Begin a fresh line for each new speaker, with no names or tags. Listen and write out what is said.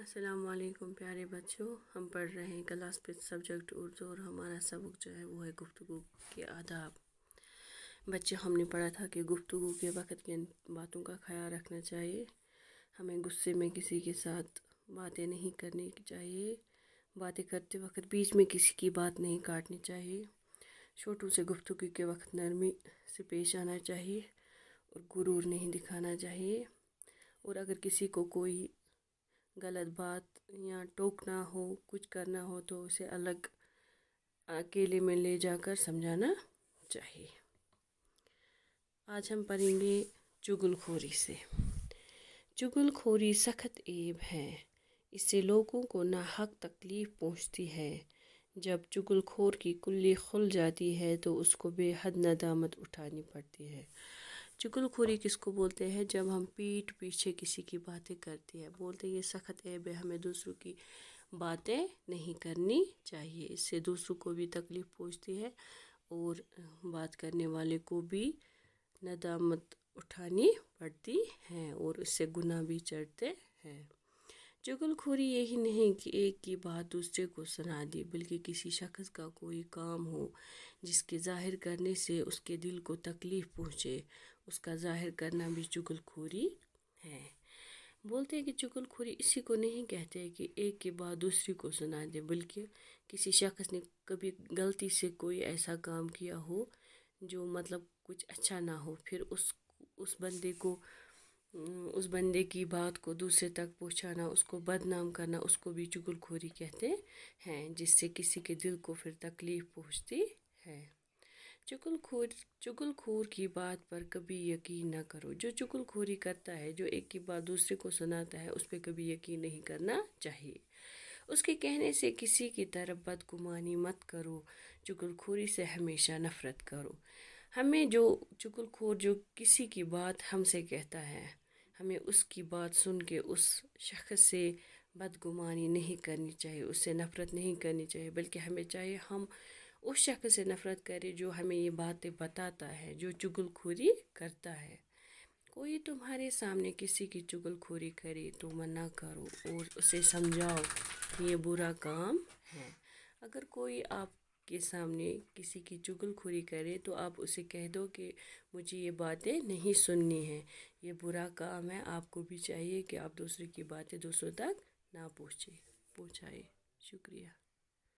السلام علیکم پیارے بچوں، ہم پڑھ رہے ہیں کلاس 5 سبجیکٹ اردو، اور ہمارا سبق جو ہے وہ ہے گفتگو کے آداب۔ بچے، ہم نے پڑھا تھا کہ گفتگو کے وقت کن باتوں کا خیال رکھنا چاہیے۔ ہمیں غصے میں کسی کے ساتھ باتیں نہیں کرنی چاہیے، باتیں کرتے وقت بیچ میں کسی کی بات نہیں کاٹنی چاہیے، چھوٹوں سے گفتگو کے وقت نرمی سے پیش آنا چاہیے اور غرور نہیں دکھانا چاہیے، اور اگر کسی کو کوئی غلط بات یا ٹوکنا ہو، کچھ کرنا ہو تو اسے الگ اکیلے میں لے جا کر سمجھانا چاہیے۔ آج ہم پڑھیں گے چغل خوری سے۔ چغل خوری سخت عیب ہے، اس سے لوگوں کو ناحق تکلیف پہنچتی ہے۔ جب چغل خور کی کلی کھل جاتی ہے تو اس کو بے حد ندامت اٹھانی پڑتی ہے۔ چغل خوری کس کو بولتے ہیں؟ جب ہم پیٹھ پیچھے کسی کی باتیں کرتے ہیں، بولتے یہ سخت عیب ہے، ہمیں دوسروں کی باتیں نہیں کرنی چاہیے، اس سے دوسروں کو بھی تکلیف پہنچتی ہے اور بات کرنے والے کو بھی ندامت اٹھانی پڑتی ہے اور اس سے گناہ بھی چڑھتے ہیں۔ چغل خوری یہی نہیں کہ ایک کی بات دوسرے کو سنا دی، بلکہ کسی شخص کا کوئی کام ہو جس کے ظاہر کرنے سے اس کے دل کو تکلیف پہنچے، اس کا ظاہر کرنا بھی چغل خوری ہے۔ بولتے ہیں کہ چغل خوری اسی کو نہیں کہتے کہ ایک کی بات دوسری کو سنا دے، بلکہ کسی شخص نے کبھی غلطی سے کوئی ایسا کام کیا ہو جو کچھ اچھا نہ ہو، پھر اس بندے کی بات کو دوسرے تک پہنچانا، اس کو بدنام کرنا، اس کو بھی چغل خوری کہتے ہیں، جس سے کسی کے دل کو پھر تکلیف پہنچتی ہے۔ چغل خور کی بات پر کبھی یقین نہ کرو۔ جو چغل خوری کرتا ہے، جو ایک کی بات دوسرے کو سناتا ہے، اس پہ کبھی یقین نہیں کرنا چاہیے۔ اس کے کہنے سے کسی کی طرف بدگمانی مت کرو، چغل خوری سے ہمیشہ نفرت کرو۔ ہمیں چغل خور جو کسی کی بات ہم سے کہتا ہے، ہمیں اس کی بات سن کے اس شخص سے بدگمانی نہیں کرنی چاہیے، اس سے نفرت نہیں کرنی چاہیے، بلکہ ہمیں چاہیے ہم اس شخص سے نفرت کریں جو ہمیں یہ باتیں بتاتا ہے، جو چغل خوری کرتا ہے۔ کوئی تمہارے سامنے کسی کی چغل خوری کرے تو منع کرو اور اسے سمجھاؤ کہ یہ برا کام ہے۔ اگر کوئی آپ کے سامنے کسی کی چغل خوری کرے تو آپ اسے کہہ دو کہ مجھے یہ باتیں نہیں سننی ہیں، یہ برا کام ہے، آپ کو بھی چاہیے کہ آپ دوسرے کی باتیں دوسروں تک نہ پہنچائیں۔ شکریہ۔